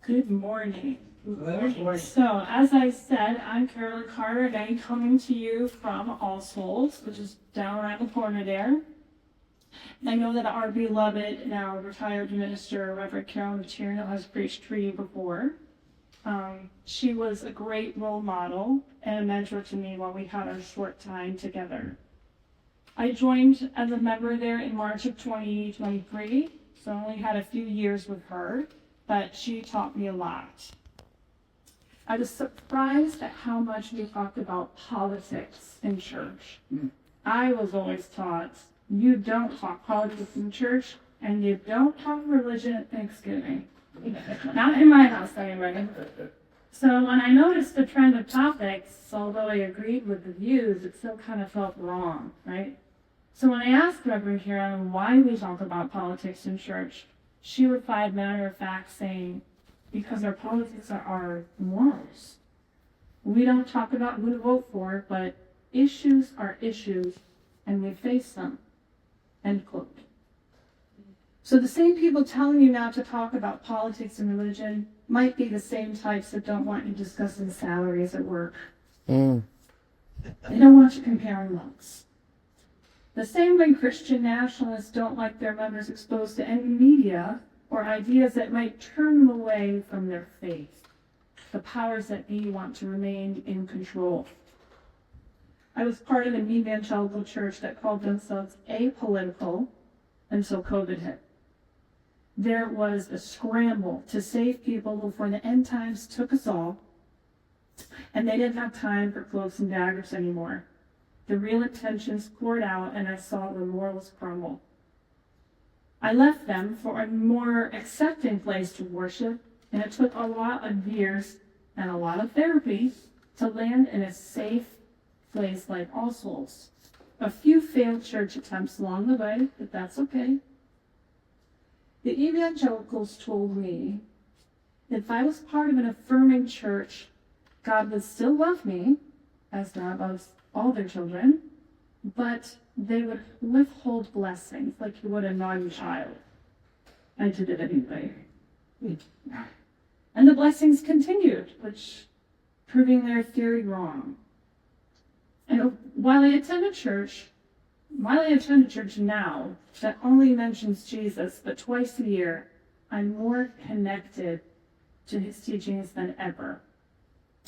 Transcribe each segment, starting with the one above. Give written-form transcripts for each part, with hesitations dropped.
Good morning. So, as I said, I'm Carolyn Carter, and I'm coming to you from All Souls, which is down around the corner there. I know that our beloved, now retired minister, Reverend Carolyn has preached for you before. She was a great role model and a mentor to me while we had our short time together. I joined as a member there in March of 2023, so I only had a few years with her, but she taught me a lot. I was surprised at how much we talked about politics in church. I was always taught, you don't talk politics in church, and you don't talk religion at Thanksgiving. Not in my house, anyway. So when I noticed the trend of topics, although I agreed with the views, it still kind of felt wrong, right? So when I asked Reverend Carolyn why we talk about politics in church, she replied matter of fact saying, because our politics are our morals. We don't talk about who to vote for, but issues are issues, and we face them. End quote. So the same people telling you not to talk about politics and religion might be the same types that don't want you discussing salaries at work. They don't want you comparing looks. The same way Christian nationalists don't like their members exposed to any media or ideas that might turn them away from their faith. The powers that be want to remain in control. I was part of an evangelical church that called themselves apolitical until COVID hit. There was a scramble to save people before the end times took us all, and they didn't have time for cloaks and daggers anymore. The real intentions poured out, and I saw the morals crumble. I left them for a more accepting place to worship, and it took a lot of years and a lot of therapy to land in a safe place like All Souls. A few failed church attempts along the way, but that's okay. The evangelicals told me that if I was part of an affirming church, God would still love me, as God loves all their children, but they would withhold blessings like you would a naughty child. I did it anyway. And the blessings continued, which proving their theory wrong. And while I attend a church now that only mentions Jesus, but twice a year, I'm more connected to his teachings than ever.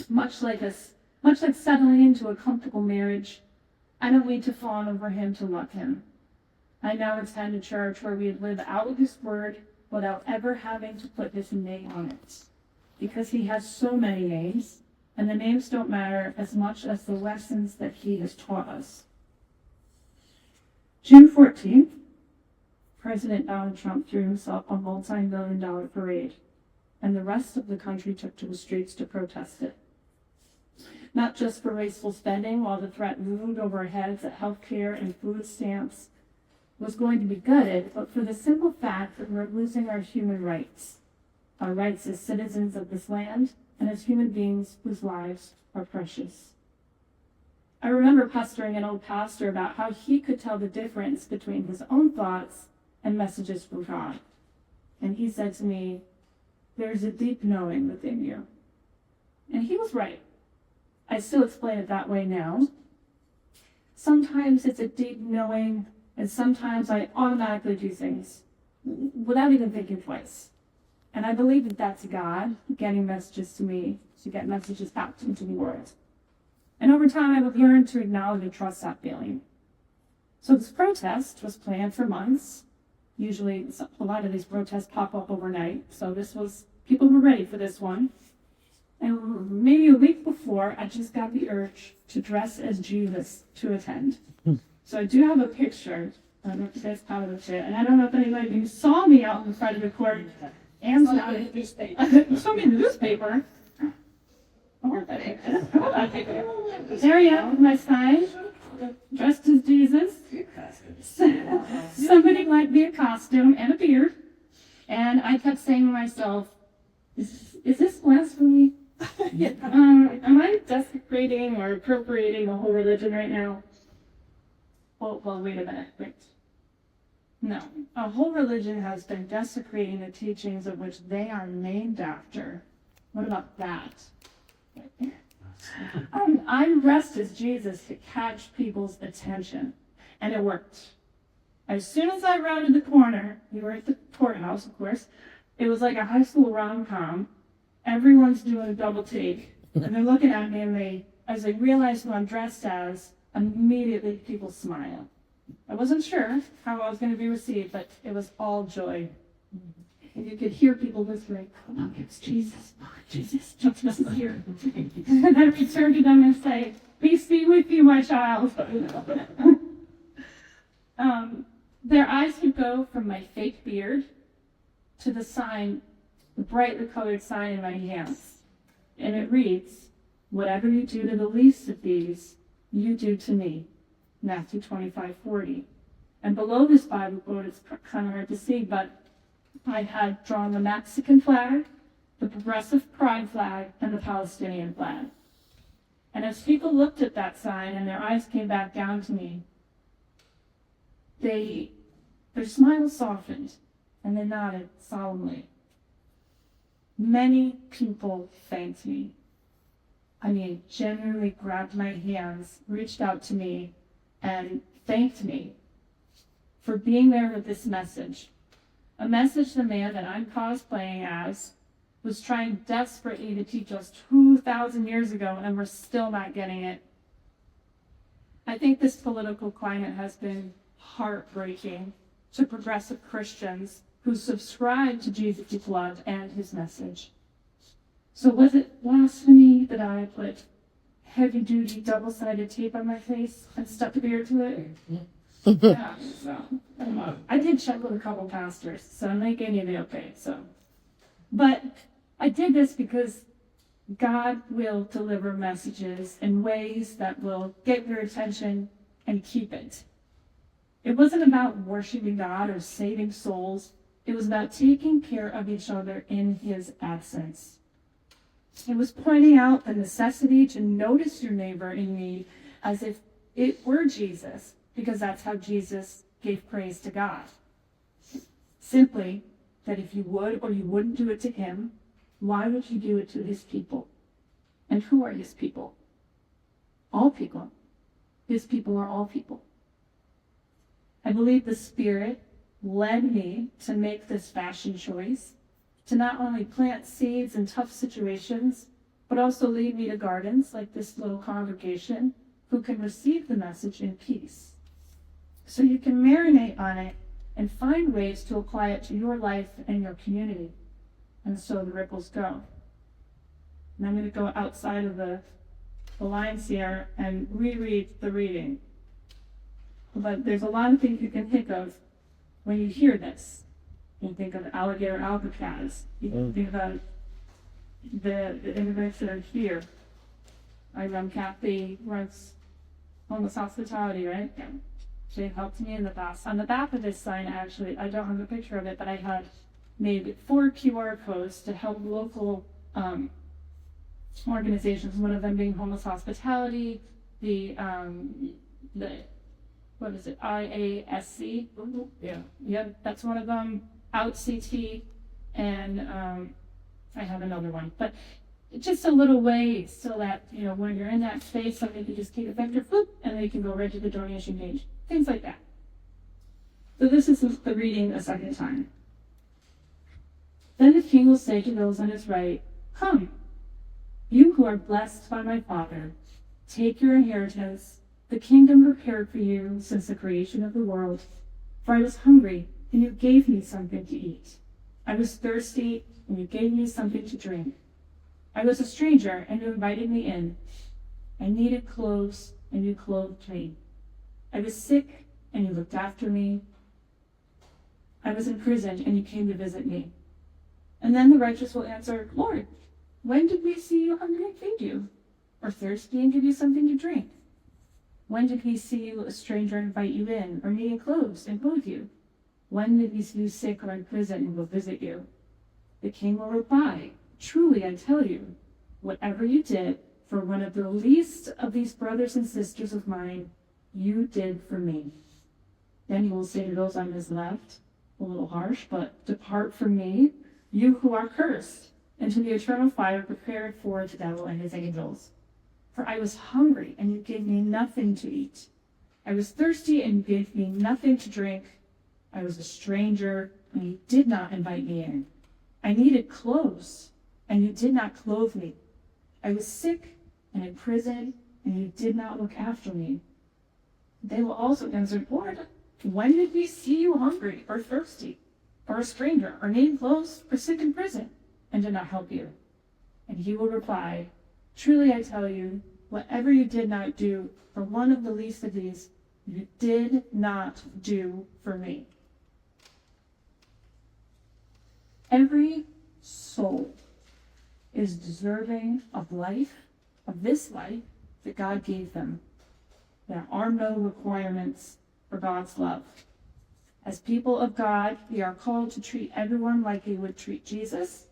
Much like settling into a comfortable marriage, I don't need to fawn over him to love him. I now attend a church where we live out his word without ever having to put his name on it. Because he has so many names, and the names don't matter as much as the lessons that he has taught us. June 14th, President Donald Trump threw himself a multi-million-dollar parade, and the rest of the country took to the streets to protest it. Not just for wasteful spending, while the threat loomed over our heads that health care and food stamps was going to be gutted, but for the simple fact that we're losing our human rights. Our rights as citizens of this land and as human beings whose lives are precious. I remember pestering an old pastor about how he could tell the difference between his own thoughts and messages from God. And he said to me, "There's a deep knowing within you." And he was right. I still explain it that way now. Sometimes it's a deep knowing, and sometimes I automatically do things without even thinking twice. And I believe that that's God getting messages to me to get messages out into the world. And over time, I've learned to acknowledge and trust that feeling. So this protest was planned for months. Usually, a lot of these protests pop up overnight. So people were ready for this one. And maybe a week before, I just got the urge to dress as Jesus to attend. So I do have a picture. I don't know if you guys caught it yet. And I don't know if anybody of you saw me out in front of the court. And saw me in the newspaper. There I am with my sign, dressed as Jesus. Somebody lent me a costume and a beard. And I kept saying to myself, is this blasphemy? Am I desecrating or appropriating the whole religion right now? Well, wait a minute. Wait. No. A whole religion has been desecrating the teachings of which they are named after. What about that? I'm dressed as Jesus to catch people's attention. And it worked. As soon as I rounded the corner, we were at the courthouse, of course, it was like a high school rom-com. Everyone's doing a double take. And they're looking at me, and as they realize who I'm dressed as, immediately people smile. I wasn't sure how I was going to be received, but it was all joy. And you could hear people whispering, "Oh, it's Jesus. Oh, Jesus, Jesus is here." And I return to them and say, "Peace be with you, my child." Their eyes could go from my fake beard to the sign, the brightly colored sign in my hands. And it reads, "Whatever you do to the least of these, you do to me." Matthew 25:40. And below this Bible quote, it's kind of hard to see, but I had drawn the Mexican flag, the Progressive Pride flag, and the Palestinian flag. And as people looked at that sign and their eyes came back down to me, their smiles softened and they nodded solemnly. Many people thanked me. I mean, genuinely grabbed my hands, reached out to me, and thanked me for being there with this message. A message the man that I'm cosplaying as was trying desperately to teach us 2,000 years ago, and we're still not getting it. I think this political climate has been heartbreaking to progressive Christians who subscribe to Jesus' love and his message. So was it blasphemy that I put heavy-duty double-sided tape on my face and stuck a beard to it? Yeah, so I did check with a couple pastors, so they gave me the okay. But I did this because God will deliver messages in ways that will get your attention and keep it. It wasn't about worshiping God or saving souls. It was about taking care of each other in his absence. It was pointing out the necessity to notice your neighbor in need as if it were Jesus, because that's how Jesus gave praise to God. Simply that if you would or you wouldn't do it to him, why would you do it to his people? And who are his people? All people. His people are all people. I believe the Spirit led me to make this fashion choice, to not only plant seeds in tough situations, but also lead me to gardens like this little congregation who can receive the message in peace. So you can marinate on it and find ways to apply it to your life and your community. And so the ripples go. And I'm going to go outside of the lines here and reread the reading. But there's a lot of things you can think of when you hear this. You can think of alligator Alcatraz. You can think about the immigrants that are here. Kathy runs homeless hospitality, right? Yeah. She helped me in the past. On the back of this sign, actually, I don't have a picture of it, but I had made 4 QR codes to help local organizations, one of them being homeless hospitality, the what is it, IASC? Yeah. Yep, that's one of them, Out CT, and I have another one. But just a little way so that, when you're in that space, somebody can just take a vector, and then you can go right to the donation page. Things like that. So this is the reading a second time. Then the king will say to those on his right, "Come, you who are blessed by my Father, take your inheritance, the kingdom prepared for you since the creation of the world. For I was hungry, and you gave me something to eat. I was thirsty, and you gave me something to drink. I was a stranger, and you invited me in. I needed clothes, and you clothed me. I was sick, and you looked after me. I was in prison, and you came to visit me." And then the righteous will answer, "Lord, when did we see you hungry and feed you, or thirsty and give you something to drink? When did we see you a stranger and invite you in, or needing clothes and clothe you? When did we see you sick or in prison and go visit you?" The king will reply, "Truly I tell you, whatever you did for one of the least of these brothers and sisters of mine, you did for me." Then he will say to those on his left, a little harsh, but depart from me, you who are cursed, into the eternal fire prepared for the devil and his angels. For I was hungry, and you gave me nothing to eat. I was thirsty, and you gave me nothing to drink. I was a stranger, and you did not invite me in. I needed clothes, and you did not clothe me. I was sick and in prison, and you did not look after me. They will also answer, Lord, when did we see you hungry or thirsty, or a stranger, or needing clothes, or sick in prison, and did not help you? And he will reply, truly I tell you, whatever you did not do for one of the least of these, you did not do for me. Every soul is deserving of life, of this life that God gave them. There are no requirements for God's love. As people of God, we are called to treat everyone like we would treat Jesus.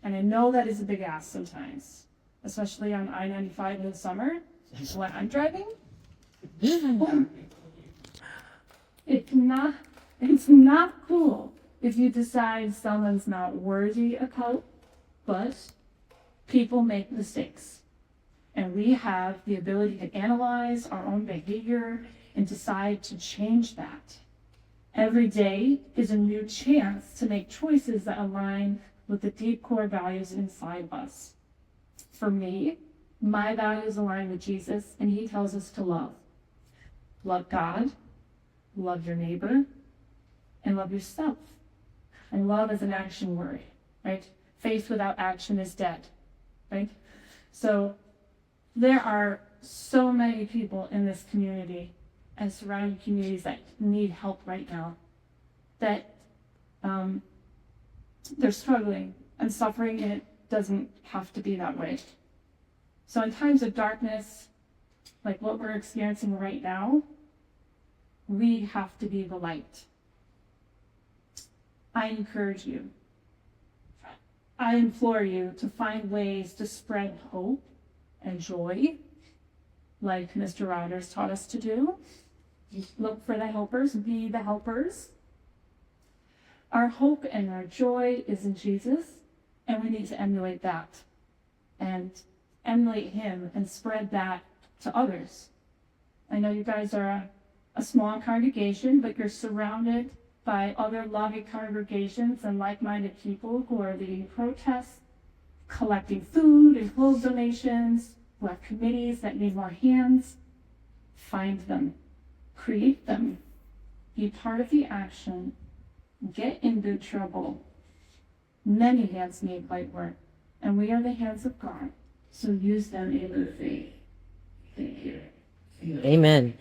And I know that is a big ask sometimes, especially on I-95 in the summer when I'm driving. It's not cool if you decide someone's not worthy of help, but people make mistakes. And we have the ability to analyze our own behavior and decide to change that. Every day is a new chance to make choices that align with the deep core values inside of us. For me, my values align with Jesus, and he tells us to love. Love God, love your neighbor, and love yourself. And love is an action word, right? Faith without action is dead, right? So there are so many people in this community and surrounding communities that need help right now, that they're struggling and suffering, and it doesn't have to be that way. So in times of darkness, like what we're experiencing right now, we have to be the light. I encourage you, I implore you to find ways to spread hope and joy, like Mr. Rogers taught us to do. Look for the helpers, be the helpers. Our hope and our joy is in Jesus, and we need to emulate that and emulate him and spread that to others. I know you guys are a small congregation, but you're surrounded by other loving congregations and like-minded people who are leading protests, collecting food and clothes donations, who have committees that need more hands. Find them, create them, be part of the action, get in good trouble. Many hands make light work, and we are the hands of God, so use them in good faith. Thank you. Amen.